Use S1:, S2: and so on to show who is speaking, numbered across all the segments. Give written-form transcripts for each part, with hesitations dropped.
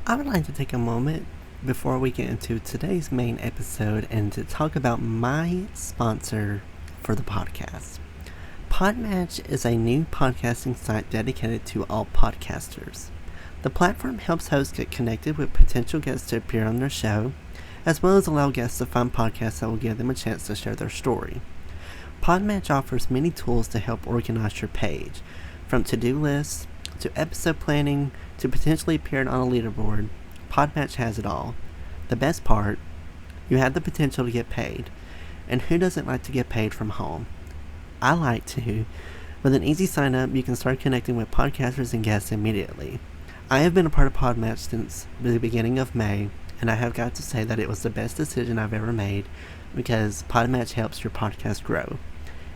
S1: I would like to take a moment before we get into today's main episode and to talk about my sponsor for the podcast. Podmatch is a new podcasting site dedicated to all podcasters. The platform helps hosts get connected with potential guests to appear on their show, as well as allow guests to find podcasts that will give them a chance to share their story. Podmatch offers many tools to help organize your page, from to-do lists to episode planning to potentially appearing on a leaderboard. Podmatch has it all. The best part, you have the potential to get paid. And who doesn't like to get paid from home? I like to. With an easy sign up, you can start connecting with podcasters and guests immediately. I have been a part of Podmatch since the beginning of May, and I have got to say that it was the best decision I've ever made because Podmatch helps your podcast grow.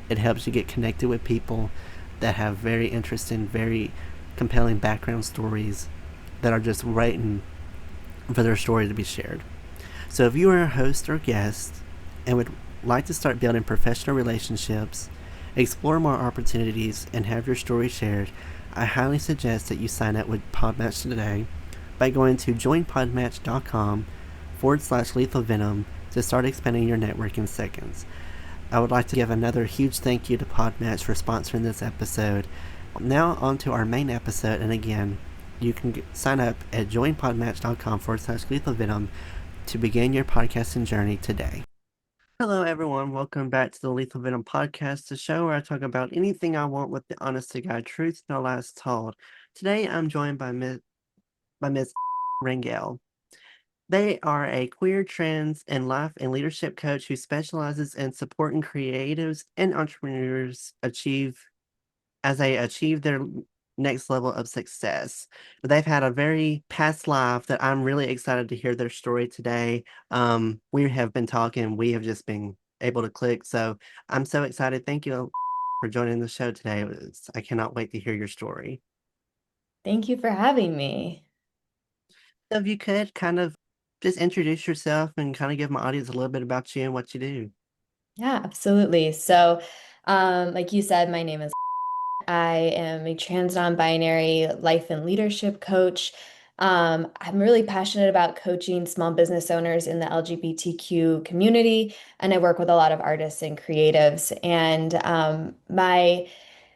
S1: It helps you get connected with people that have very interesting, very compelling background stories that are just waiting for their story to be shared. So if you are a host or guest and would like to start building professional relationships, explore more opportunities, and have your story shared, I highly suggest that you sign up with Podmatch today by going to joinpodmatch.com/lethal venom to start expanding your network in seconds. I would like to give another huge thank you to Podmatch for sponsoring this episode. Now on to our main episode, and again, you can sign up at joinpodmatch.com/lethal venom to begin your podcasting journey today. Hello everyone, welcome back to the Lethal Venom podcast, the show where I talk about anything I want with the honest to God truth, no lies told. Today I'm joined by Miss Rangel. They are a queer, trans, and life and leadership coach who specializes in supporting creatives and entrepreneurs achieve their next level of success. They've had a very past life that I'm really excited to hear their story today. We have been talking, we have just been able to click. So I'm so excited. Thank you for joining the show today. I cannot wait to hear your story.
S2: Thank you for having me.
S1: So if you could kind of just introduce yourself and kind of give my audience a little bit about you and what you do.
S2: Yeah, absolutely. Like you said, my name is I am a trans non-binary life and leadership coach. I'm really passionate about coaching small business owners in the LGBTQ community, and I work with a lot of artists and creatives.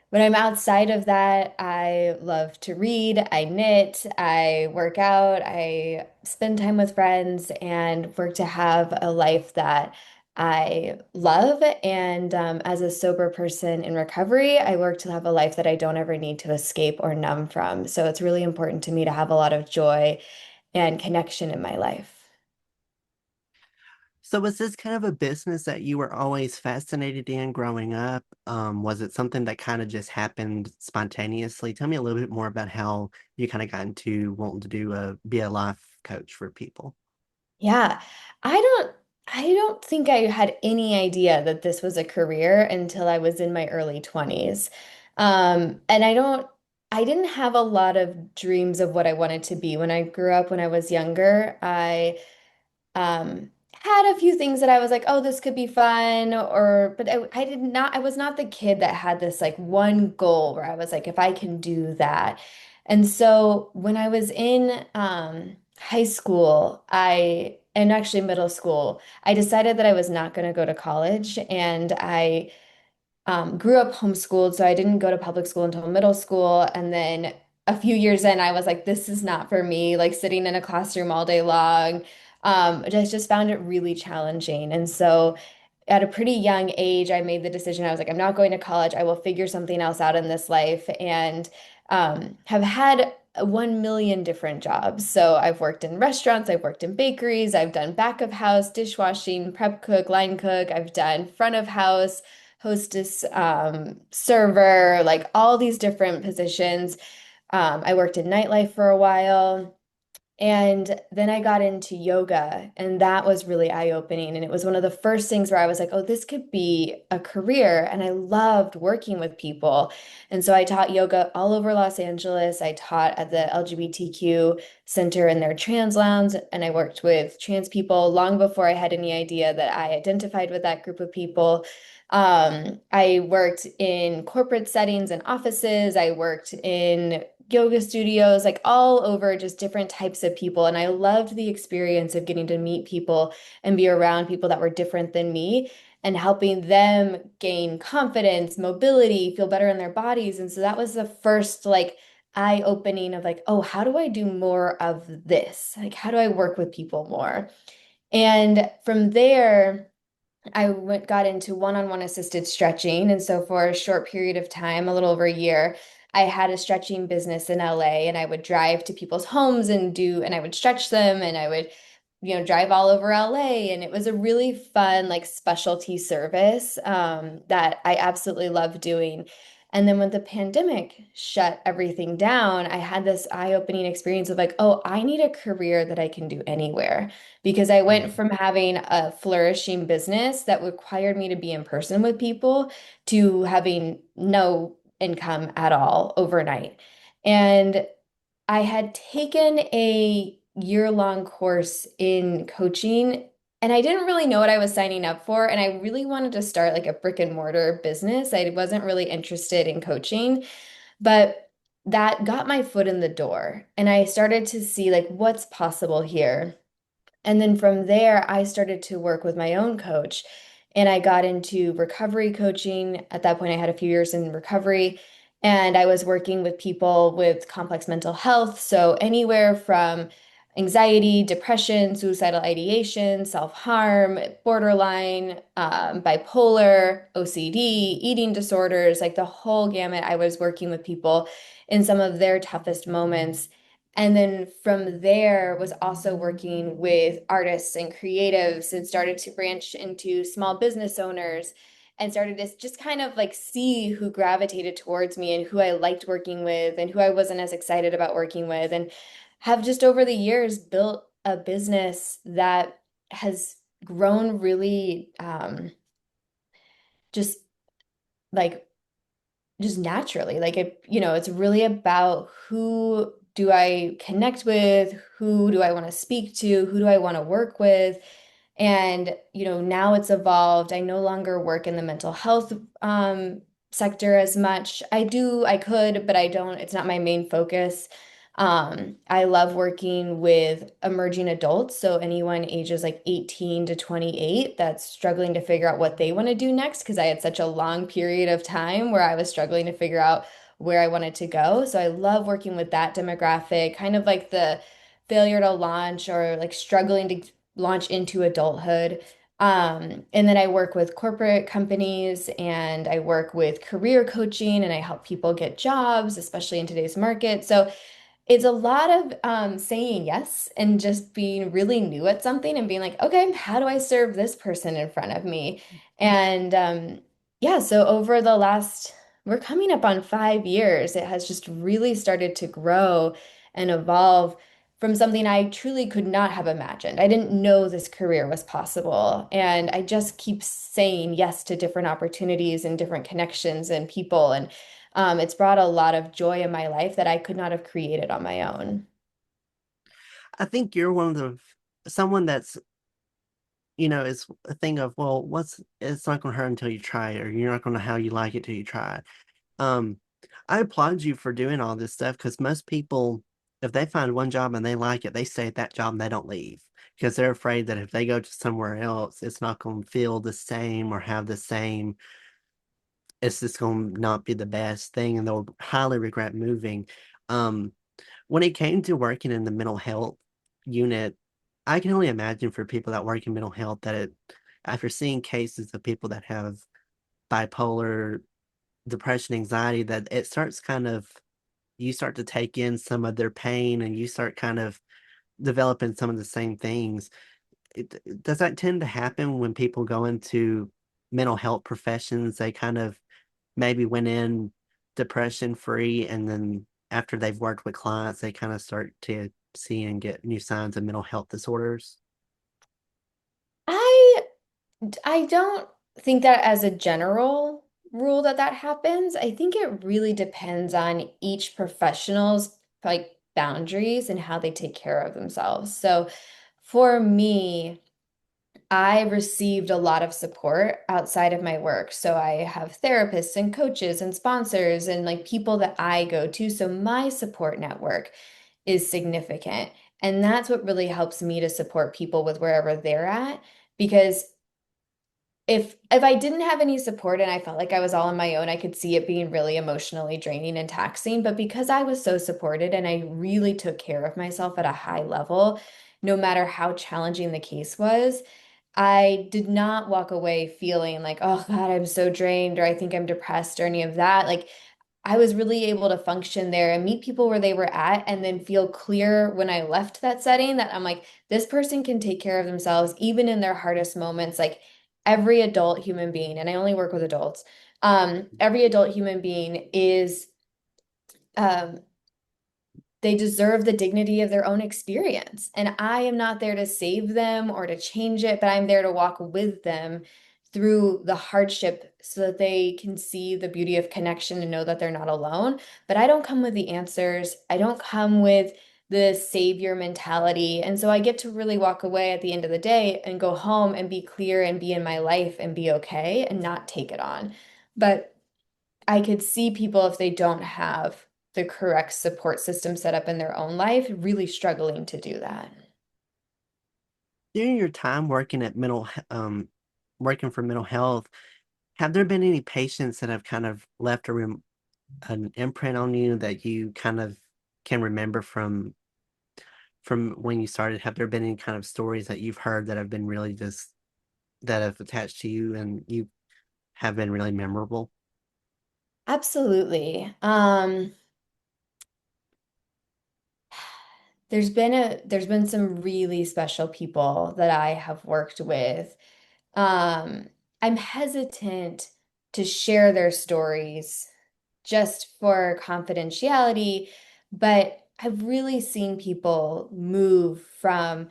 S2: When I'm outside of that, I love to read, I knit, I work out, I spend time with friends, and work to have a life that I love. As a sober person in recovery, I work to have a life that I don't ever need to escape or numb from. So it's really important to me to have a lot of joy and connection in my life.
S1: So was this kind of a business that you were always fascinated in growing up? Was it something that kind of just happened spontaneously? Tell me a little bit more about how you kind of got into wanting to be a life coach for people.
S2: Yeah, I don't I don't think I had any idea that this was a career until I was in my early 20s. And I didn't have a lot of dreams of what I wanted to be. When I grew up, when I was younger, I had a few things that I was like, oh, this could be fun, but I was not the kid that had this like one goal where I was like, if I can do that. And so when I was in high school, and actually middle school, I decided that I was not going to go to college, and I grew up homeschooled, so I didn't go to public school until middle school. And then a few years in, I was like, this is not for me, like sitting in a classroom all day long. I just found it really challenging. And so at a pretty young age, I made the decision. I was like, I'm not going to college. I will figure something else out in this life. And have had 1 million different jobs. So I've worked in restaurants, I've worked in bakeries, I've done back of house, dishwashing, prep cook, line cook, I've done front of house, hostess, server, like all these different positions. I worked in nightlife for a while. And then I got into yoga, and that was really eye-opening. And it was one of the first things where I was like, oh, this could be a career. And I loved working with people. And so I taught yoga all over Los Angeles. I taught at the LGBTQ Center in their trans lounge, and I worked with trans people long before I had any idea that I identified with that group of people. I worked in corporate settings and offices. I worked in yoga studios, like all over, just different types of people. And I loved the experience of getting to meet people and be around people that were different than me and helping them gain confidence, mobility, feel better in their bodies. And so that was the first like eye-opening of like, oh, how do I do more of this? Like, how do I work with people more? And from there, got into one-on-one assisted stretching. And so for a short period of time, a little over a year, I had a stretching business in LA and I would drive to people's homes and I would stretch them and I would, drive all over LA. And it was a really fun, like specialty service that I absolutely loved doing. And then when the pandemic shut everything down, I had this eye-opening experience of like, oh, I need a career that I can do anywhere because I went
S1: Mm.
S2: from having a flourishing business that required me to be in person with people to having no income at all overnight. And I had taken a year-long course in coaching and I didn't really know what I was signing up for. And I really wanted to start like a brick and mortar business. I wasn't really interested in coaching, but that got my foot in the door. And I started to see like what's possible here. And then from there, I started to work with my own coach and I got into recovery coaching. At that point, I had a few years in recovery and I was working with people with complex mental health. So, anywhere from anxiety, depression, suicidal ideation, self-harm, borderline, bipolar, OCD, eating disorders, like the whole gamut. I was working with people in some of their toughest moments. And then from there was also working with artists and creatives and started to branch into small business owners and started to just kind of like see who gravitated towards me and who I liked working with and who I wasn't as excited about working with and have just over the years built a business that has grown really just like just naturally. Like it's really about who do I connect with, who do I want to speak to, who do I want to work with. And, now it's evolved. I no longer work in the mental health sector as much. I could, but I don't. It's not my main focus. I love working with emerging adults, so anyone ages like 18 to 28 that's struggling to figure out what they want to do next, because I had such a long period of time where I was struggling to figure out where I wanted to go. So I love working with that demographic, kind of like the failure to launch or like struggling to launch into adulthood. And then I work with corporate companies and I work with career coaching and I help people get jobs, especially in today's market. So it's a lot of saying yes and just being really new at something and being like, okay, how do I serve this person in front of me? And yeah, so over the last, we're coming up on 5 years, it has just really started to grow and evolve from something I truly could not have imagined. I didn't know this career was possible. And I just keep saying yes to different opportunities and different connections and people. And it's brought a lot of joy in my life that I could not have created on my own.
S1: I think you're one of someone that's, it's a thing of, well, it's not going to hurt until you try it, or you're not going to know how you like it till you try it. Um, I applaud you for doing all this stuff because most people, if they find one job and they like it, they stay at that job and they don't leave because they're afraid that if they go to somewhere else, it's not going to feel the same or have the same. It's just going to not be the best thing and they'll highly regret moving. Um, when it came to working in the mental health unit, I can only imagine for people that work in mental health that after seeing cases of people that have bipolar, depression, anxiety, that it starts kind of, you start to take in some of their pain and you start kind of developing some of the same things. Does that tend to happen when people go into mental health professions? They kind of maybe went in depression free and then after they've worked with clients, they kind of start to see and get new signs of mental health disorders.
S2: I I don't think that as a general rule that happens. I think it really depends on each professional's like boundaries and how they take care of themselves. So for me, I received a lot of support outside of my work. So I have therapists and coaches and sponsors and like people that I go to. So my support network is significant. And that's what really helps me to support people with wherever they're at. Because if I didn't have any support and I felt like I was all on my own, I could see it being really emotionally draining and taxing. But because I was so supported and I really took care of myself at a high level, no matter how challenging the case was, I did not walk away feeling like, oh God, I'm so drained or I think I'm depressed or any of that. Like I was really able to function there and meet people where they were at and then feel clear when I left that setting that I'm like, this person can take care of themselves even in their hardest moments. Like every adult human being, and I only work with adults, every adult human being is um, they deserve the dignity of their own experience. And I am not there to save them or to change it, but I'm there to walk with them through the hardship so that they can see the beauty of connection and know that they're not alone. But I don't come with the answers. I don't come with the savior mentality. And so I get to really walk away at the end of the day and go home and be clear and be in my life and be okay and not take it on. But I could see people if they don't have the correct support system set up in their own life, really struggling to do that.
S1: During your time working at working for mental health, have there been any patients that have kind of left an imprint on you that you kind of can remember from when you started? Have there been any kind of stories that you've heard that have been really just that have attached to you and you have been really memorable?
S2: Absolutely. There's been some really special people that I have worked with. Um, I'm hesitant to share their stories just for confidentiality, but I've really seen people move from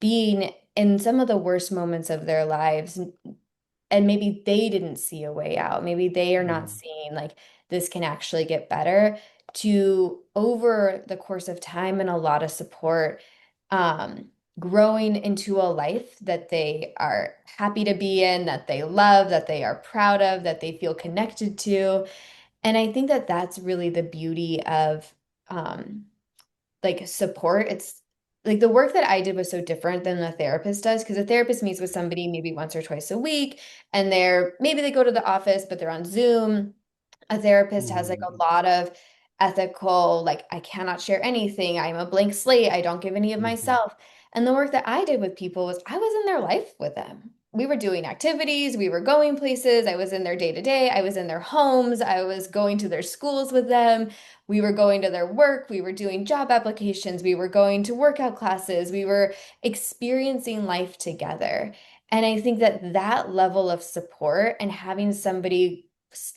S2: being in some of the worst moments of their lives and maybe they didn't see a way out. Maybe they are not
S1: Mm.
S2: seeing like this can actually get better to over the course of time and a lot of support, um, growing into a life that they are happy to be in, that they love, that they are proud of, that they feel connected to. And I think that that's really the beauty of um, like support. It's like the work that I did was so different than the therapist does because a therapist meets with somebody maybe once or twice a week and maybe they go to the office, but they're on Zoom. A therapist has like a
S1: Mm.
S2: lot of ethical, like, I cannot share anything. I'm a blank slate. I don't give any of
S1: Mhm.
S2: myself. And the work that I did with people was I was in their life with them. We were doing activities, we were going places. I was in their day to day. I was in their homes. I was going to their schools with them. We were going to their work. We were doing job applications. We were going to workout classes. We were experiencing life together. And I think that that level of support and having somebody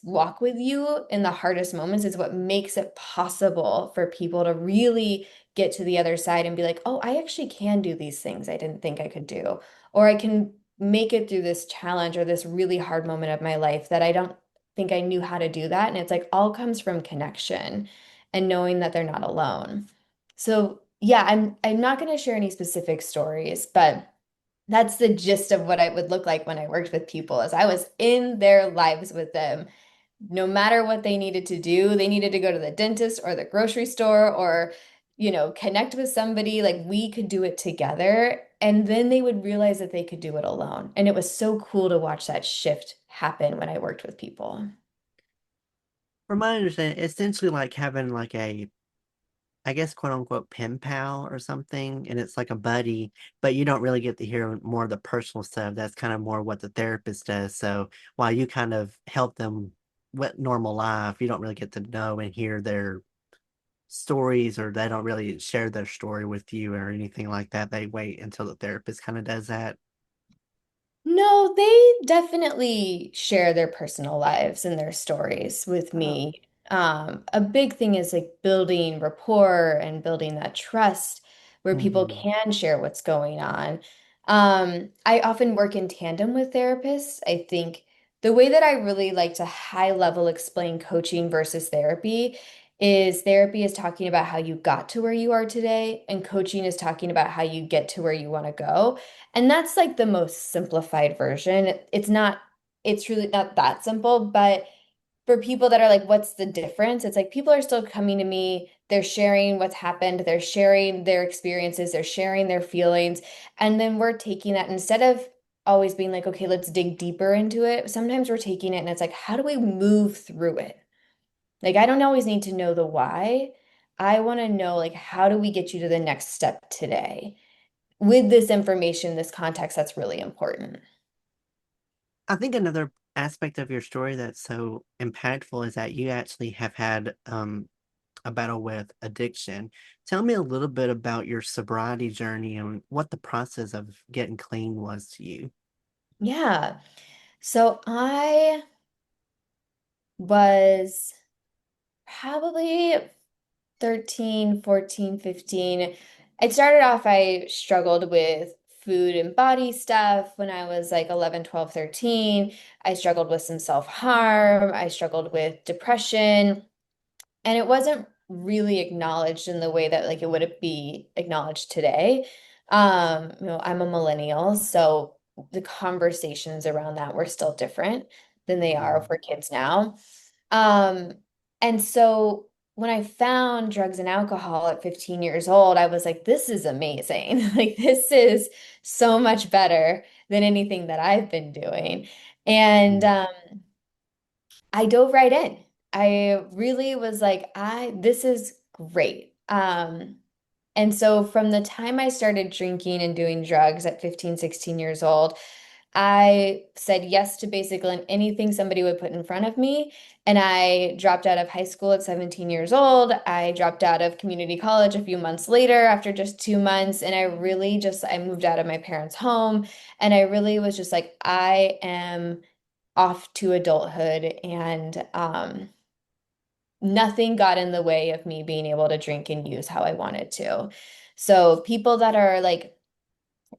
S2: walk with you in the hardest moments is what makes it possible for people to really get to the other side and be like, oh, I actually can do these things I didn't think I could do. Or I can make it through this challenge or this really hard moment of my life that I don't think I knew how to do that. And it's like all comes from connection and knowing that they're not alone. So yeah, I'm not going to share any specific stories, but that's the gist of what I would look like when I worked with people is I was in their lives with them. No matter what they needed to do, they needed to go to the dentist or the grocery store or, connect with somebody, like we could do it together. And then they would realize that they could do it alone. And it was so cool to watch that shift happen when I worked with people.
S1: From my understanding, essentially like having like I guess, quote unquote, pen pal or something, and it's like a buddy, but you don't really get to hear more of the personal stuff. That's kind of more what the therapist does. So while you kind of help them with normal life, you don't really get to know and hear their stories, or they don't really share their story with you or anything like that. They wait until the therapist kind of does that.
S2: No, they definitely share their personal lives and their stories with
S1: Oh.
S2: me. A big thing is like building rapport and building that trust where people
S1: Hmm.
S2: can share what's going on. I often work in tandem with therapists. I think the way that I really like to high level explain coaching versus therapy is therapy is talking about how you got to where you are today, and coaching is talking about how you get to where you want to go. And that's like the most simplified version. It's really not that simple, but for people that are like, what's the difference? It's like people are still coming to me, they're sharing what's happened, they're sharing their experiences, they're sharing their feelings. And then we're taking that instead of always being like, okay, let's dig deeper into it. Sometimes we're taking it and it's like, how do we move through it? Like, I don't always need to know the why. I want to know, like, how do we get you to the next step today with this information, this context that's really important.
S1: I think another aspect of your story that's so impactful is that you actually have had a battle with addiction. Tell me a little bit about your sobriety journey and what the process of getting clean was to you.
S2: Yeah. So I was probably 13, 14, 15. It started off, I struggled with food and body stuff when I was like 11, 12, 13. I struggled with some self-harm. I struggled with depression. And it wasn't really acknowledged in the way that like it would be acknowledged today. I'm a millennial, so the conversations around that were still different than they are
S1: Mm,
S2: for kids now. Um, and so when I found drugs and alcohol at 15 years old, I was like, this is amazing. Like, this is so much better than anything that I've been doing. And
S1: mm,
S2: I dove right in. I really was like, this is great. And so from the time I started drinking and doing drugs at 15, 16 years old, I said yes to basically anything somebody would put in front of me. And I dropped out of high school at 17 years old. I dropped out of community college a few months later after just 2 months. And I moved out of my parents' home. And I really was just like, I am off to adulthood. And nothing got in the way of me being able to drink and use how I wanted to. So people that are like,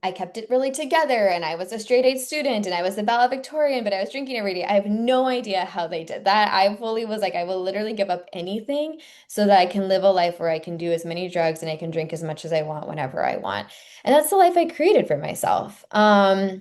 S2: I kept it really together and I was a straight A student and I was the valedictorian, but I was drinking every day. I have no idea how they did that. I fully was like, I will literally give up anything so that I can live a life where I can do as many drugs and I can drink as much as I want whenever I want. And that's the life I created for myself. So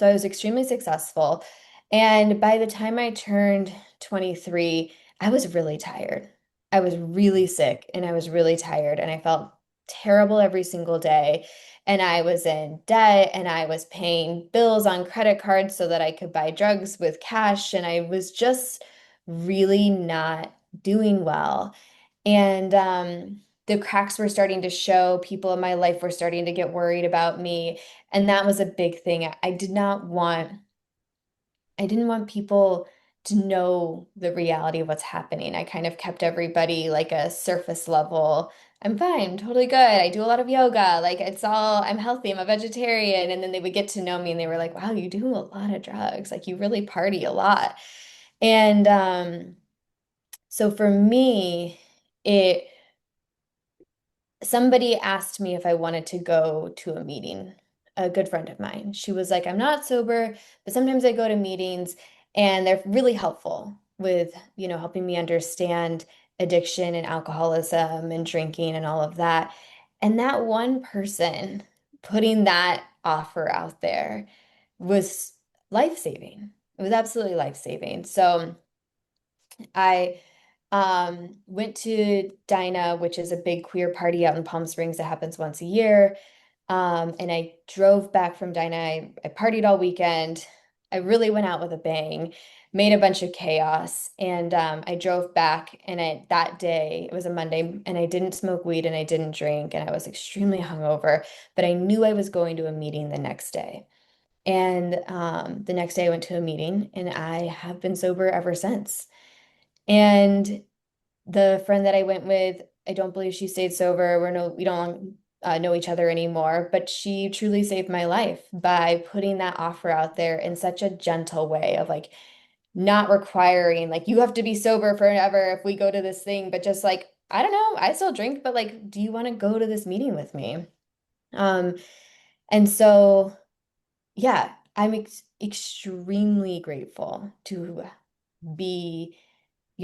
S2: I was extremely successful. And by the time I turned 23, I was really tired. I was really sick and I was really tired and I felt terrible every single day. And I was in debt and I was paying bills on credit cards so that I could buy drugs with cash. And I was just really not doing well. And the cracks were starting to show. People in my life were starting to get worried about me. And that was a big thing. I didn't want people to know the reality of what's happening. I kind of kept everybody like a surface level. I'm fine, totally good. I do a lot of yoga. Like I'm healthy, I'm a vegetarian. And then they would get to know me and they were like, wow, you do a lot of drugs. Like you really party a lot. And so for me, it somebody asked me if I wanted to go to a meeting, a good friend of mine. She was like, I'm not sober, but sometimes I go to meetings and they're really helpful with, helping me understand addiction and alcoholism and drinking and all of that. And that one person putting that offer out there was life-saving. It was absolutely life-saving. So I went to Dinah, which is a big queer party out in Palm Springs that happens once a year. And I drove back from Dinah. I partied all weekend. I really went out with a bang, made a bunch of chaos, and I drove back. And that day, it was a Monday, and I didn't smoke weed and I didn't drink, and I was extremely hungover. But I knew I was going to a meeting the next day. And the next day, I went to a meeting, and I have been sober ever since. And the friend that I went with, I don't believe she stayed sober. We don't know each other anymore, but she truly saved my life by putting that offer out there in such a gentle way of like not requiring like you have to be sober forever if we go to this thing, but just like, I don't know, I still drink, but like, do you want to go to this meeting with me? Um, and so yeah, I'm extremely grateful to be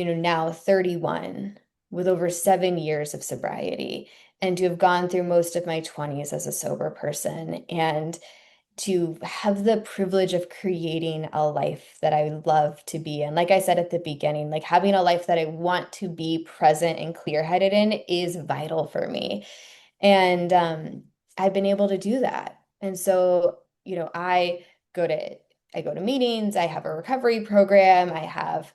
S2: now 31 with over 7 years of sobriety and to have gone through most of my 20s as a sober person and to have the privilege of creating a life that I love to be in. Like I said at the beginning, like having a life that I want to be present and clear-headed in is vital for me. And I've been able to do that. And so, go to I go to meetings, I have a recovery program, I have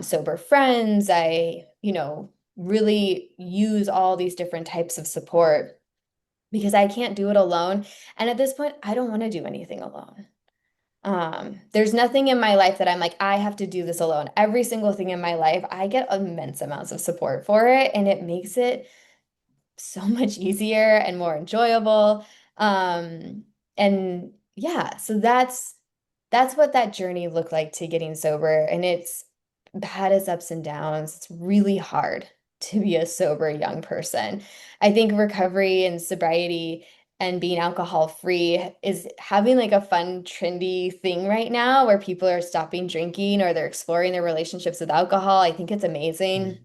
S2: sober friends, really use all these different types of support because I can't do it alone. And at this point, I don't want to do anything alone. There's nothing in my life that I'm like, I have to do this alone. Every single thing in my life, I get immense amounts of support for it, and it makes it so much easier and more enjoyable. Um, and yeah, so that's what that journey looked like to getting sober. And it's had its ups and downs. It's really hard to be a sober young person. I think recovery and sobriety and being alcohol free is having like a fun, trendy thing right now where people are stopping drinking or they're exploring their relationships with alcohol. I think it's amazing.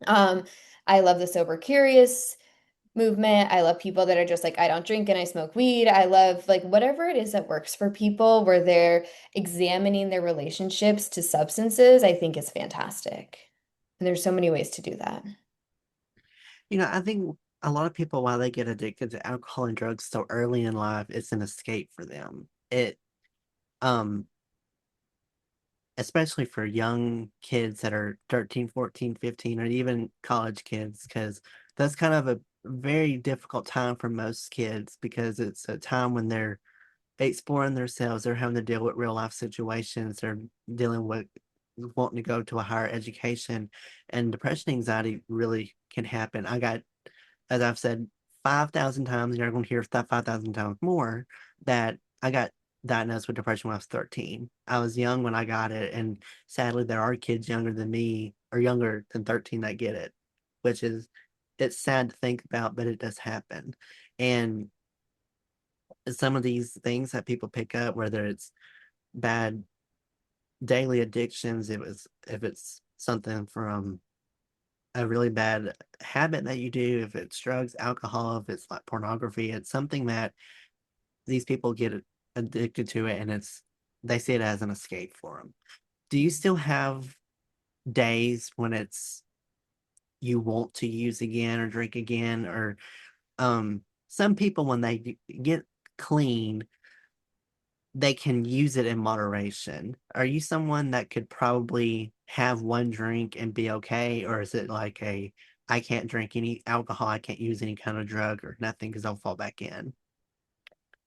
S2: Um, I love the sober curious movement. I love people that are just like, I don't drink and I smoke weed. I love like whatever it is that works for people where they're examining their relationships to substances, I think is fantastic. And there's so many ways to do that.
S1: I think a lot of people, while they get addicted to alcohol and drugs so early in life, it's an escape for them. Um, especially for young kids that are 13, 14, 15, or even college kids, because that's kind of a very difficult time for most kids because it's a time when they're exploring themselves, they're having to deal with real life situations, they're dealing with wanting to go to a higher education, and depression, anxiety really can happen. I got, as I've said 5,000 times, and you're going to hear that 5,000 times more, that I got diagnosed with depression when I was 13. I was young when I got it, and sadly, there are kids younger than me or younger than 13 that get it, which is, it's sad to think about, but it does happen. And some of these things that people pick up, whether it's bad daily addictions, if it's something from a really bad habit that you do, if it's drugs, alcohol, if it's like pornography, it's something that these people get addicted to it, and they see it as an escape for them. Do you still have days when it's you want to use again or drink again, or some people when they get clean, they can use it in moderation. Are you someone that could probably have one drink and be okay? Or is it like I can't drink any alcohol, I can't use any kind of drug or nothing because I'll fall back in?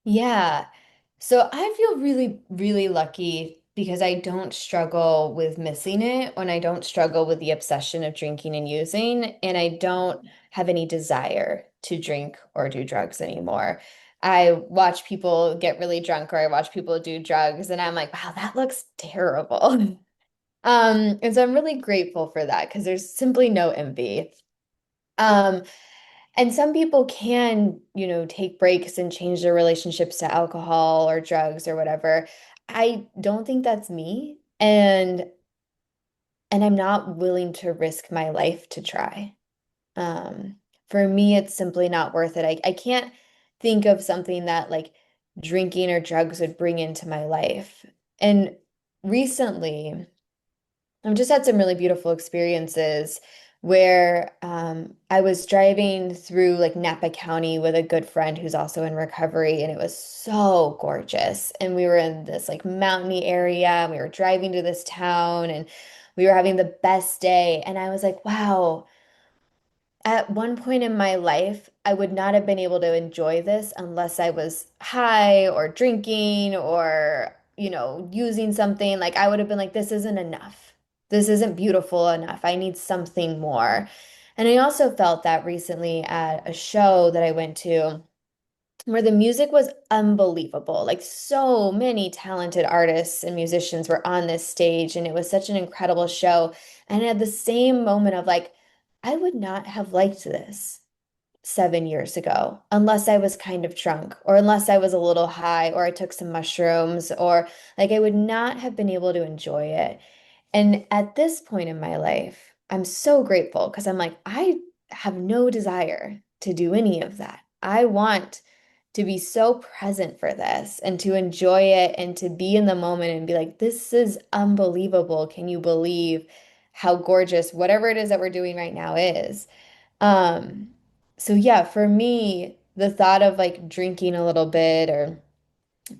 S2: Yeah. So I feel really, really lucky because I don't struggle with missing it and I don't struggle with the obsession of drinking and using, and I don't have any desire to drink or do drugs anymore. I watch people get really drunk or I watch people do drugs and I'm like, wow, that looks terrible. And so I'm really grateful for that because there's simply no envy. Um, and some people can, take breaks and change their relationships to alcohol or drugs or whatever. I don't think that's me. And I'm not willing to risk my life to try. Um, for me, it's simply not worth it. I can't think of something that like drinking or drugs would bring into my life. And recently, I've just had some really beautiful experiences where I was driving through like Napa County with a good friend who's also in recovery, and it was so gorgeous. And we were in this like mountainy area, and we were driving to this town, and we were having the best day. And I was like, wow, at one point in my life, I would not have been able to enjoy this unless I was high or drinking or, using something. Like I would have been like, this isn't enough. This isn't beautiful enough. I need something more. And I also felt that recently at a show that I went to where the music was unbelievable. Like so many talented artists and musicians were on this stage, and it was such an incredible show. And at the same moment of like, I would not have liked this 7 years ago unless I was kind of drunk or unless I was a little high or I took some mushrooms or like I would not have been able to enjoy it. And at this point in my life, I'm so grateful because I'm like, I have no desire to do any of that. I want to be so present for this and to enjoy it and to be in the moment and be like, this is unbelievable. Can you believe how gorgeous whatever it is that we're doing right now is? Um, so yeah, for me, the thought of like drinking a little bit or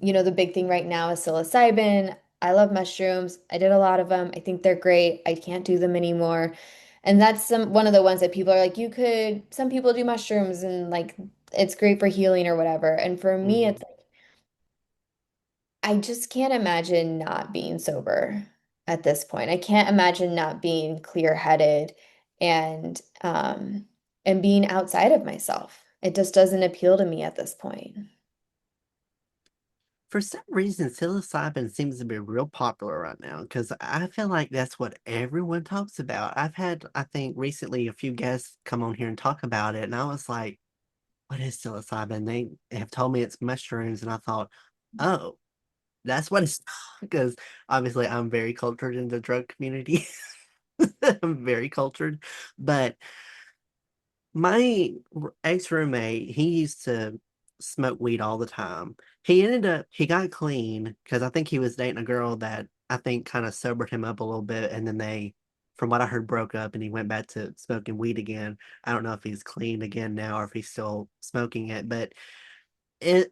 S2: the big thing right now is psilocybin. I love mushrooms. I did a lot of them. I think they're great. I can't do them anymore. And that's one of the ones that people are like, some people do mushrooms and like it's great for healing or whatever. And for me,
S1: Mm.
S2: it's like, I just can't imagine not being sober at this point. I can't imagine not being clear-headed and and being outside of myself. It just doesn't appeal to me at this point.
S1: For some reason, psilocybin seems to be real popular right now because I feel like that's what everyone talks about. I've had, I think, recently a few guests come on here and talk about it, and I was like, what is psilocybin? They have told me it's mushrooms, and I thought, oh, that's what it's because obviously I'm very cultured in the drug community. I'm very cultured, but my ex-roommate, he used to smoke weed all the time. He got clean because I think he was dating a girl that I think kind of sobered him up a little bit, and then they, from what I heard, broke up, and he went back to smoking weed again. I don't know if he's clean again now or if he's still smoking it, but it,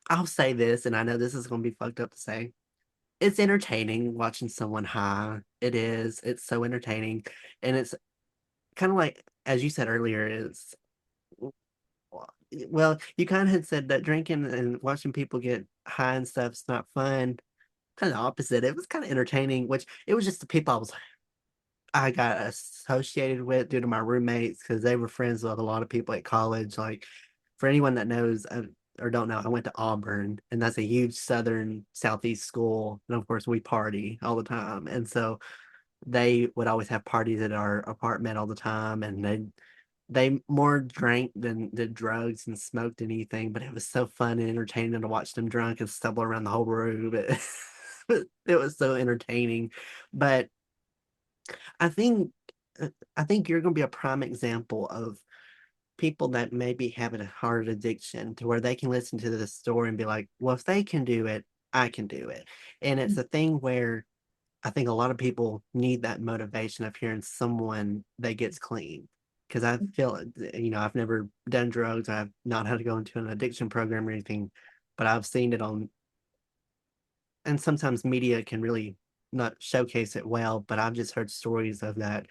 S1: I'll say this, and I know this is going to be fucked up to say. It's entertaining watching someone high. It is. It's so entertaining, and it's kind of like, as you said earlier, is well, you kind of had said that drinking and watching people get high and stuff's not fun. Kind of opposite. It was kind of entertaining, which it was just the people I got associated with due to my roommates because they were friends with a lot of people at college. Like for anyone that knows or don't know, I went to Auburn, and that's a huge southern southeast school, and of course we party all the time, and so they would always have parties at our apartment all the time, and they more drank than did drugs and smoked anything, but it was so fun and entertaining to watch them drunk and stumble around the whole room. It was so entertaining. But I think I think you're going to be a prime example of people that maybe have a hard addiction to where they can listen to this story and be like, well, if they can do it, I can do it. And it's a thing where I think a lot of people need that motivation of hearing someone that gets clean. Because I feel, I've never done drugs. I've not had to go into an addiction program or anything, but I've seen it on, and sometimes media can really not showcase it well, but I've just heard stories of that.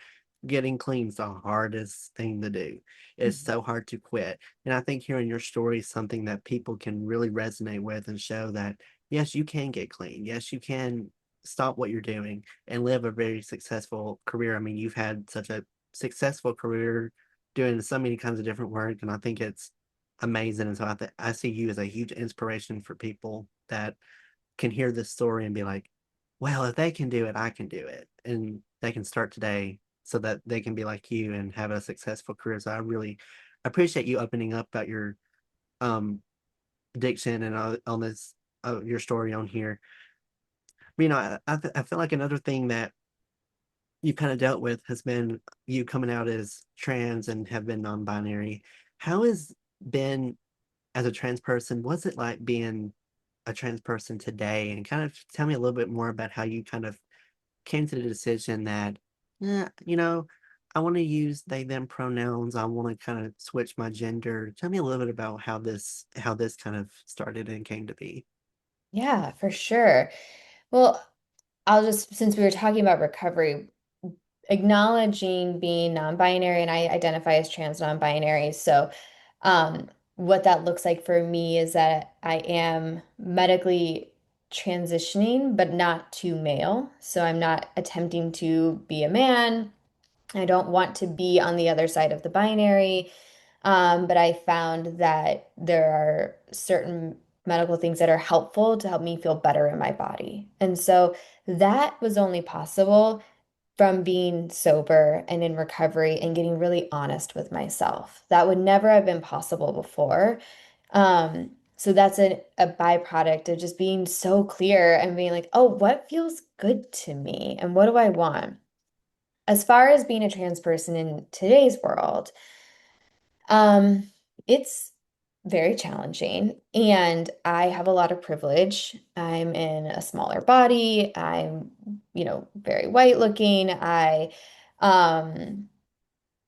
S1: Getting clean is the hardest thing to do. It's so hard to quit. And I think hearing your story is something that people can really resonate with and show that, yes, you can get clean. Yes, you can stop what you're doing and live a very successful career. I mean, you've had such a successful career doing so many kinds of different work, and I think it's amazing. And so I see you as a huge inspiration for people that can hear this story and be like, well, if they can do it, I can do it. And they can start today so that they can be like you and have a successful career. So I really appreciate you opening up about your um addiction and on this your story on here. I feel like another thing that you kind of dealt with has been you coming out as trans and have been non-binary. How has been as a trans person? What's it like being a trans person today? And kind of tell me a little bit more about how you kind of came to the decision that, I want to use they them pronouns. I want to kind of switch my gender. Tell me a little bit about how this kind of started and came to be.
S2: Yeah, for sure. Well, since we were talking about recovery, acknowledging being non-binary, and I identify as trans non-binary. So, what that looks like for me is that I am medically transitioning, but not to male. So I'm not attempting to be a man. I don't want to be on the other side of the binary. But I found that there are certain medical things that are helpful to help me feel better in my body. And so that was only possible from being sober and in recovery and getting really honest with myself. That would never have been possible before. So that's a byproduct of just being so clear and being like, oh, what feels good to me and what do I want? As far as being a trans person in today's world, um, it's very challenging, and I have a lot of privilege. I'm in a smaller body. I'm, very white looking. Um,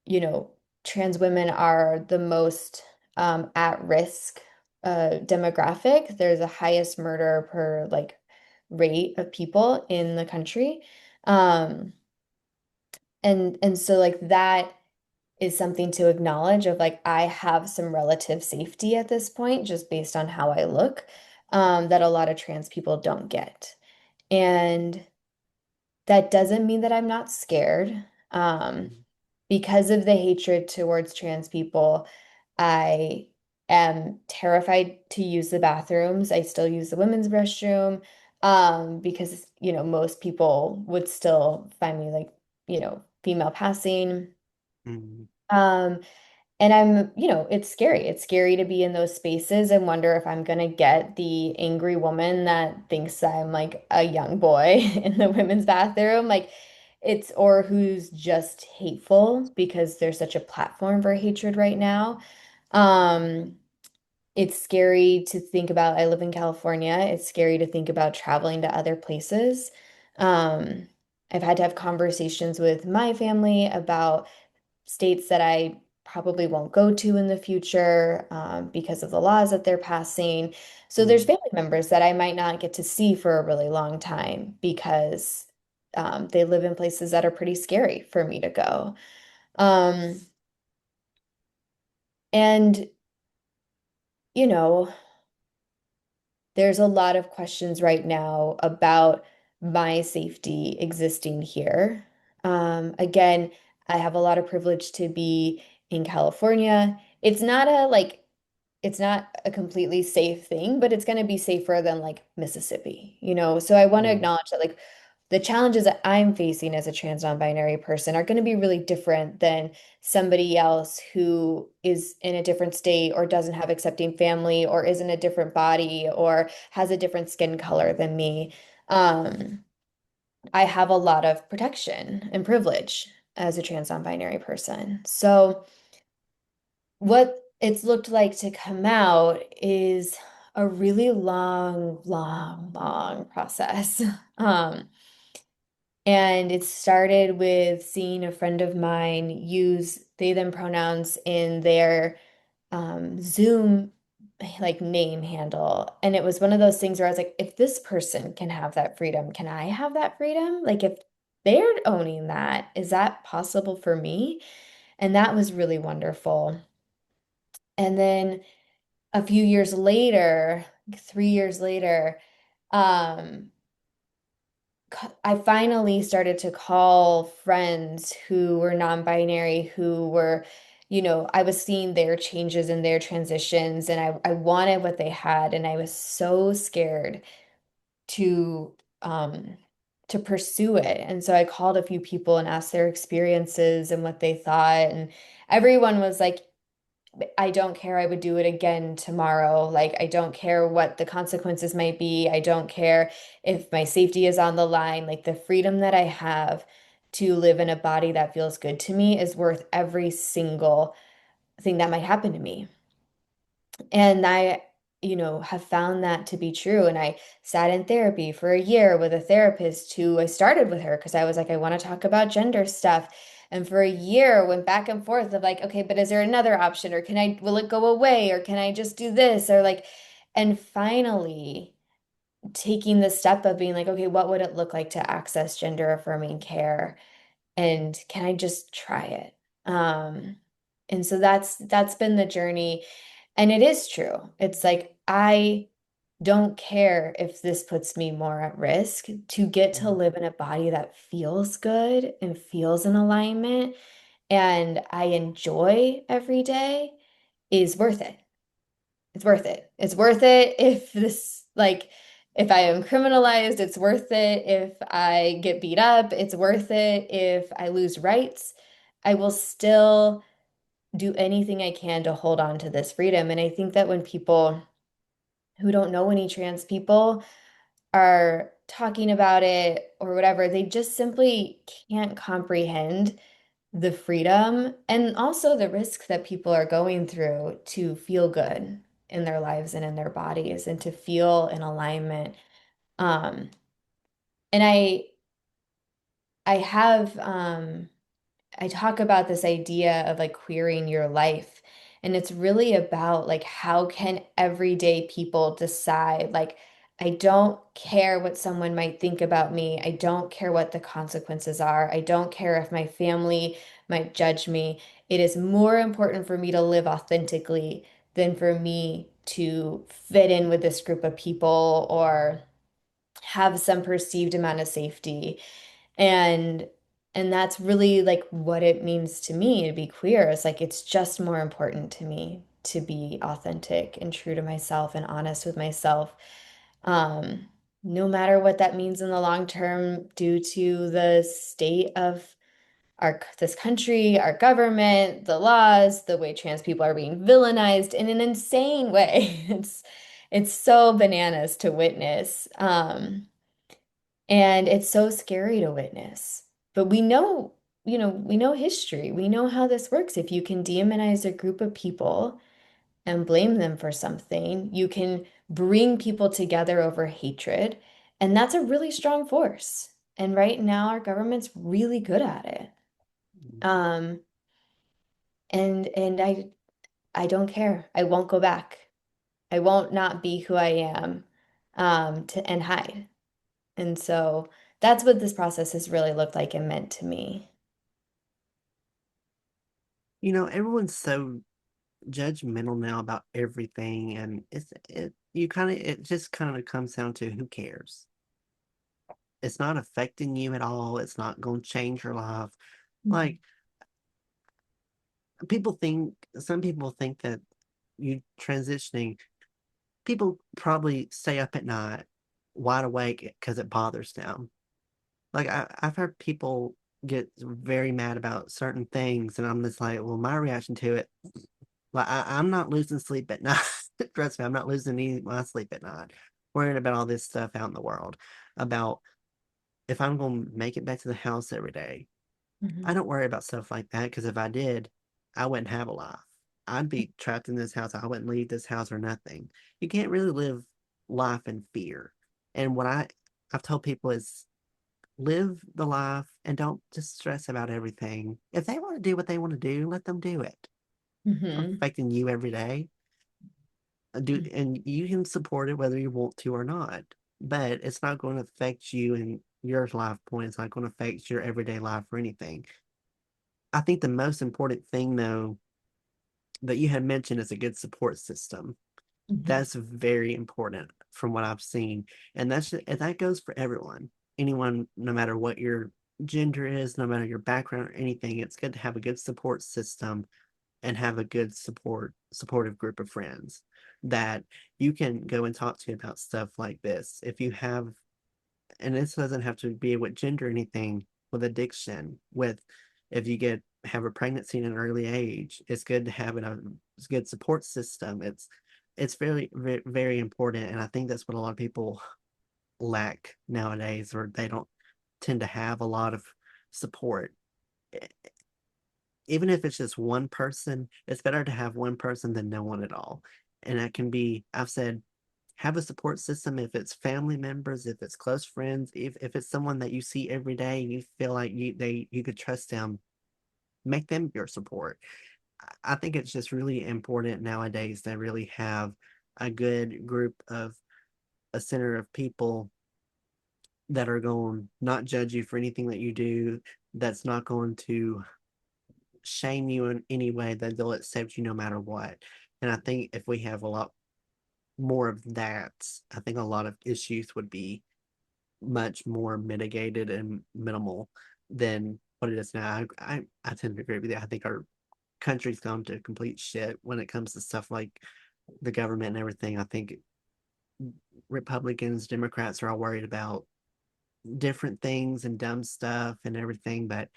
S2: you know, trans women are the most at risk demographic. They're the highest murder per like rate of people in the country. Um, and so like that is something to acknowledge of like I have some relative safety at this point just based on how I look that a lot of trans people don't get. And that doesn't mean that I'm not scared.
S1: Mm,
S2: Because of the hatred towards trans people, I am terrified to use the bathrooms. I still use the women's restroom because, most people would still find me like, female passing.
S1: mm,
S2: Um, and it's scary. It's scary to be in those spaces and wonder if I'm gonna get the angry woman that thinks I'm like a young boy in the women's bathroom. Like or who's just hateful because there's such a platform for hatred right now. Um, it's scary to think about. I live in California. It's scary to think about traveling to other places. Um, I've had to have conversations with my family about states that I probably won't go to in the future because of the laws that they're passing. So there's
S1: mm,
S2: family members that I might not get to see for a really long time because they live in places that are pretty scary for me to go. Um, and, you know, there's a lot of questions right now about my safety existing here. Again, I have a lot of privilege to be in California. It's not a completely safe thing, but it's going to be safer than like Mississippi. So I want to
S1: mm,
S2: acknowledge that like the challenges that I'm facing as a trans non-binary person are going to be really different than somebody else who is in a different state or doesn't have accepting family or is in a different body or has a different skin color than me. Um, I have a lot of protection and privilege as a trans non-binary person. So what it's looked like to come out is a really long, long, long process. Um, and it started with seeing a friend of mine use they them pronouns in their Zoom like name handle. And it was one of those things where I was like, if this person can have that freedom, can I have that freedom? Like if they're owning that, is that possible for me? And that was really wonderful. And then a few years later, 3 years later, um, I finally started to call friends who were non-binary, who were, I was seeing their changes and their transitions, and I wanted what they had, and I was so scared to um to pursue it. And so I called a few people and asked their experiences and what they thought, and everyone was like, I don't care. I would do it again tomorrow. Like, I don't care what the consequences might be. I don't care if my safety is on the line. Like, the freedom that I have to live in a body that feels good to me is worth every single thing that might happen to me. And I, have found that to be true. And I sat in therapy for a year with a therapist who I started with her because I was like, I want to talk about gender stuff. And for a year went back and forth of like, okay, but is there another option? Or will it go away? Or can I just do this? Or like, and finally taking the step of being like, okay, what would it look like to access gender affirming care? And can I just try it? And so that's been the journey. And it is true. It's like I don't care if this puts me more at risk to get to
S1: mm,
S2: live in a body that feels good and feels in alignment and I enjoy every day is worth it. It's worth it. It's worth it if if I am criminalized, it's worth it. If I get beat up, it's worth it. If I lose rights, I will still do anything I can to hold on to this freedom. And I think that when people who don't know any trans people are talking about it or whatever, they just simply can't comprehend the freedom and also the risks that people are going through to feel good in their lives and in their bodies and to feel in alignment. Um, and I have I talk about this idea of like queering your life. And it's really about like how can everyday people decide like I don't care what someone might think about me. I don't care what the consequences are. I don't care if my family might judge me. It is more important for me to live authentically than for me to fit in with this group of people or have some perceived amount of safety. And and that's really like what it means to me to be queer. It's like it's just more important to me to be authentic and true to myself and honest with myself. Um, no matter what that means in the long term due to the state of our this country, our government, the laws, the way trans people are being villainized in an insane way. It's so bananas to witness. And it's so scary to witness. But we know, we know history. We know how this works. If you can demonize a group of people and blame them for something, you can bring people together over hatred. And that's a really strong force. And right now, our government's really good at it. Um, and I don't care. I won't go back. I won't not be who I am, to and hide. And so that's what this process has really looked like and meant to me.
S1: Everyone's so judgmental now about everything, and it just kind of comes down to who cares. It's not affecting you at all. It's not going to change your life.
S2: Mhm.
S1: Like some people think that you transitioning, people probably stay up at night wide awake because it bothers them. Like I've heard people get very mad about certain things, and I'm just like, well, my reaction to it, like I'm not losing sleep at night. Trust me, I'm not losing any of my sleep at night, worrying about all this stuff out in the world, about if I'm going to make it back to the house every day. I
S2: Mhm.
S1: don't worry about stuff like that because if I did, I wouldn't have a life. I'd be trapped in this house. I wouldn't leave this house or nothing. You can't really live life in fear. And what I've told people is live the life and don't just stress about everything. If they want to do what they want to do, let them do it. It's not
S2: Mhm.
S1: affecting you every day. And you can support it whether you want to or not. But it's not going to affect you and your life point. It's not going to affect your everyday life or anything. I think the most important thing though that you had mentioned is a good support system.
S2: Mhm.
S1: That's very important from what I've seen. And that goes for everyone. Anyone, no matter what your gender is, no matter your background or anything, it's good to have a good support system and have a good supportive group of friends that you can go and talk to about stuff like this. If you have, and this doesn't have to be with gender or anything, with addiction, with if you get have a pregnancy in an early age, it's good to have a good support system. It's very, very, very important, and I think that's what a lot of people lack nowadays, or they don't tend to have a lot of support. E- Even if it's just one person, it's better to have one person than no one at all. And that can be, I've said, have a support system if it's family members, if it's close friends, if it's someone that you see every day and you feel like you could trust them, make them your support. I think it's just really important nowadays to really have a good group of a center of people that are going not judge you for anything that you do, that's not going to shame you in any way, that they'll accept you no matter what. And I think if we have a lot more of that, I think a lot of issues would be much more mitigated and minimal than what it is now. I tend to agree with you. I think our country's gone to complete shit when it comes to stuff like the government and everything. I think Republicans, Democrats are all worried about different things and dumb stuff and everything, but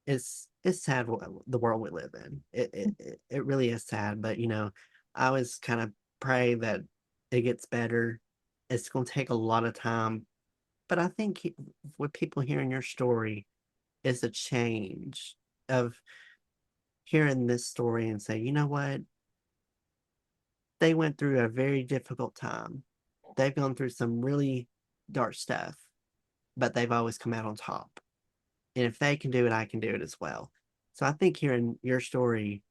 S1: it's sad the world we live in. It really is sad. But I was kind of pray that it gets better. It's going to take a lot of time. But I think with people hearing your story is a change of hearing this story and say, you know what? They went through a very difficult time. They've gone through some really dark stuff, but they've always come out on top. And if they can do it, I can do it as well. So I think hearing your story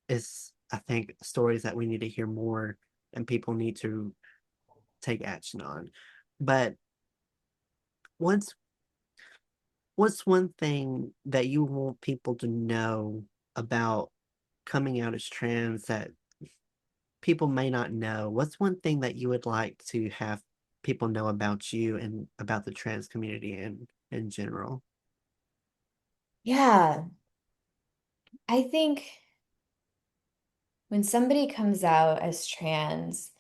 S1: is, I think, stories that we need to hear more and people need to take action on. But what's what's one thing that you want people to know about coming out as trans that people may not know? What's one thing that you would like to have people know about you and about the trans community in general?
S2: Yeah, I think when somebody comes out as trans,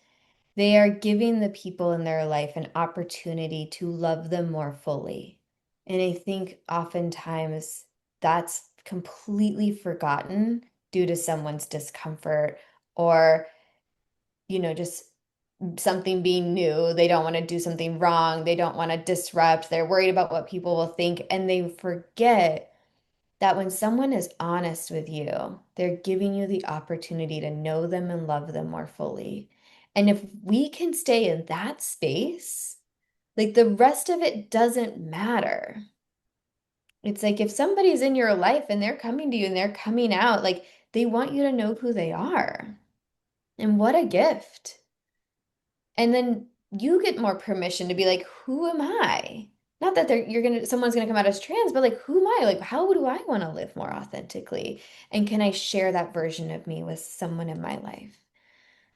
S2: they are giving the people in their life an opportunity to love them more fully. And I think oftentimes that's completely forgotten due to someone's discomfort or, just something being new. They don't want to do something wrong. They don't want to disrupt. They're worried about what people will think. And they forget that when someone is honest with you, they're giving you the opportunity to know them and love them more fully. And if we can stay in that space, like the rest of it doesn't matter. It's like if somebody's in your life and they're coming to you and they're coming out, like they want you to know who they are. And what a gift. And then you get more permission to be like, who am I? Not that someone's gonna come out as trans, but like, who am I? Like, how do I want to live more authentically? And can I share that version of me with someone in my life?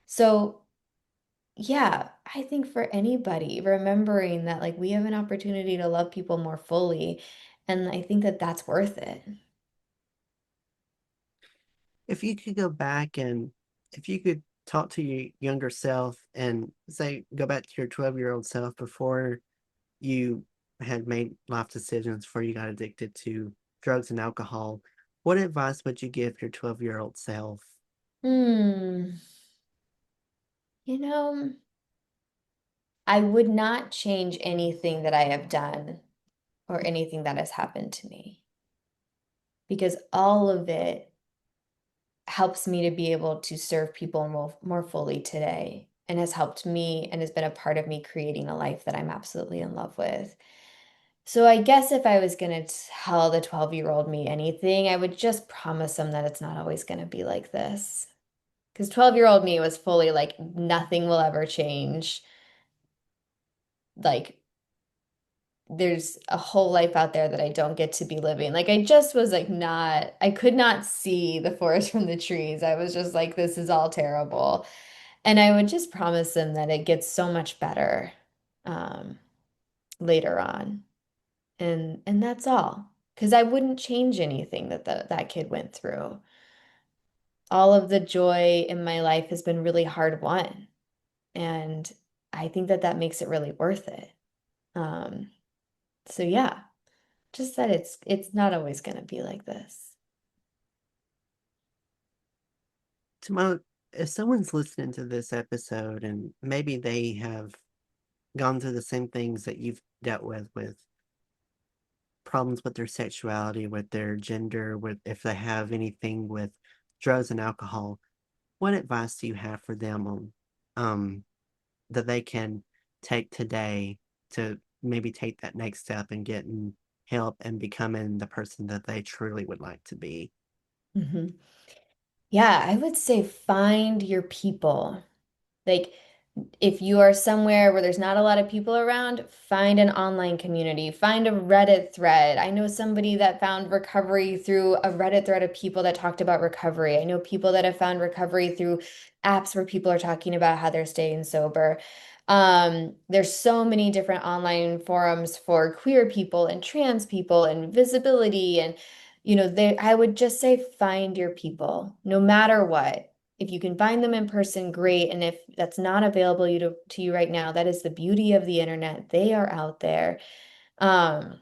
S2: So, yeah, I think for anybody, remembering that like we have an opportunity to love people more fully, and I think that that's worth it.
S1: If you could go back and if you could talk to your younger self and say, go back to your 12-year-old self before you had made life decisions, before you got addicted to drugs and alcohol, what advice would you give your 12-year-old self?
S2: Hmm, you know, I would not change anything that I have done or anything that has happened to me because all of it helps me to be able to serve people more fully today and has helped me and has been a part of me creating a life that I'm absolutely in love with. So I guess if I was going to tell the 12-year-old me anything, I would just promise them that it's not always going to be like this. Because 12-year-old me was fully like, nothing will ever change. Like, there's a whole life out there that I don't get to be living. Like I just was like I could not see the forest from the trees. I was just like, this is all terrible. And I would just promise them that it gets so much better um, later on. And that's all. Because I wouldn't change anything that kid went through. All of the joy in my life has been really hard won. And I think that that makes it really worth it. Um, so yeah. Just that it's not always going to be like this.
S1: Tomorrow, if someone's listening to this episode and maybe they have gone through the same things that you've dealt with problems with their sexuality, with their gender, with if they have anything with drugs and alcohol, what advice do you have for them on um that they can take today to maybe take that next step and getting help and becoming the person that they truly would like to be?
S2: Mhm. Yeah, I would say find your people. Like, if you are somewhere where there's not a lot of people around, find an online community, find a Reddit thread. I know somebody that found recovery through a Reddit thread of people that talked about recovery. I know people that have found recovery through apps where people are talking about how they're staying sober. There's so many different online forums for queer people and trans people and visibility and I would just say find your people, no matter what. If you can find them in person, great. And if that's not available to you right now, that is the beauty of the internet. They are out there. Um,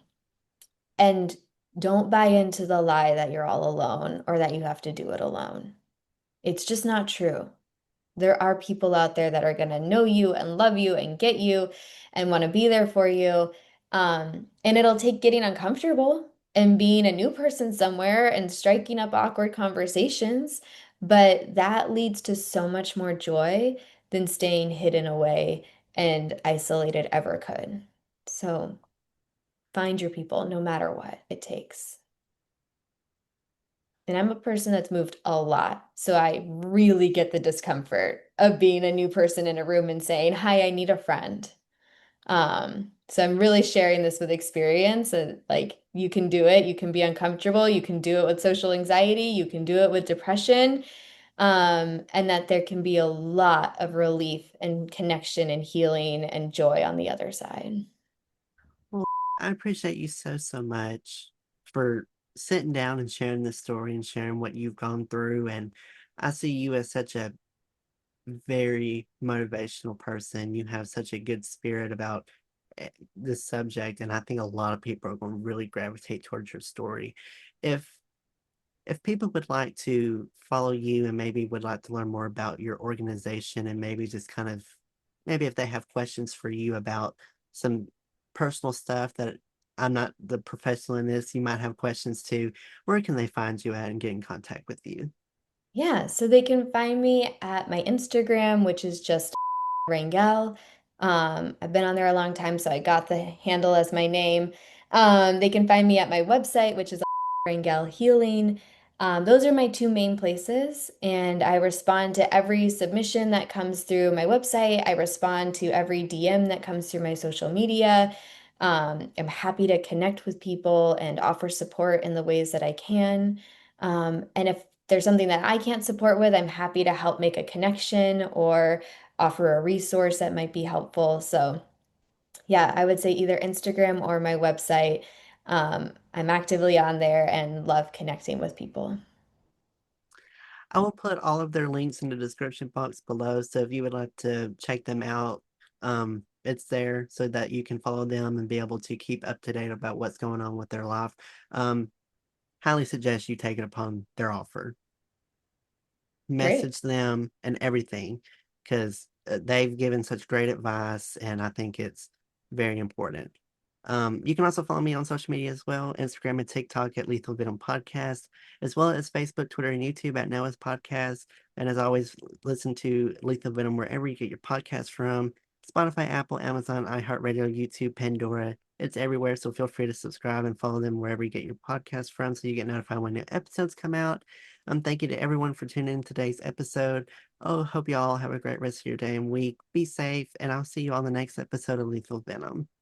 S2: and don't buy into the lie that you're all alone or that you have to do it alone. It's just not true. There are people out there that are going to know you and love you and get you and want to be there for you. And it'll take getting uncomfortable and being a new person somewhere and striking up awkward conversations, but that leads to so much more joy than staying hidden away and isolated ever could. So find your people no matter what it takes. And I'm a person that's moved a lot. So I really get the discomfort of being a new person in a room and saying, "Hi, I need a friend." So I'm really sharing this with experience and like you can do it. You can be uncomfortable. You can do it with social anxiety. You can do it with depression. And that there can be a lot of relief and connection and healing and joy on the other side.
S1: Well, I appreciate you so, so much for sitting down and sharing this story and sharing what you've gone through. And I see you as such a very motivational person. You have such a good spirit about this subject, and I think a lot of people are going to really gravitate towards your story. If if people would like to follow you and maybe would like to learn more about your organization and maybe just kind of maybe if they have questions for you about some personal stuff that I'm not the professional in this, you might have questions too. Where can they find you at and get in contact with you?
S2: Yeah, so they can find me at my Instagram, which is just Rangel. I've been on there a long time, so I got the handle as my name. They can find me at my website, which is Rangel Healing. Those are my two main places, and I respond to every submission that comes through my website. I respond to every DM that comes through my social media. I'm happy to connect with people and offer support in the ways that I can. And if there's something that I can't support with, I'm happy to help make a connection or offer a resource that might be helpful. So, yeah, I would say either Instagram or my website. I'm actively on there and love connecting with people.
S1: I will put all of their links in the description box below. So if you would like to check them out, it's there so that you can follow them and be able to keep up to date about what's going on with their life. Um, Highly suggest you take it upon their offer.
S2: Great.
S1: Message them and everything because they've given such great advice and I think it's very important. You can also follow me on social media as well, Instagram and TikTok at Lethal Venom Podcast, as well as Facebook, Twitter, and YouTube at Noah's Podcast. And as always, listen to Lethal Venom wherever you get your podcast from. Spotify, Apple, Amazon, iHeartRadio, YouTube, Pandora. It's everywhere, so feel free to subscribe and follow them wherever you get your podcast from so you get notified when new episodes come out. Thank you to everyone for tuning in today's episode. Oh, hope you all have a great rest of your day and week. Be safe, and I'll see you on the next episode of Lethal Venom.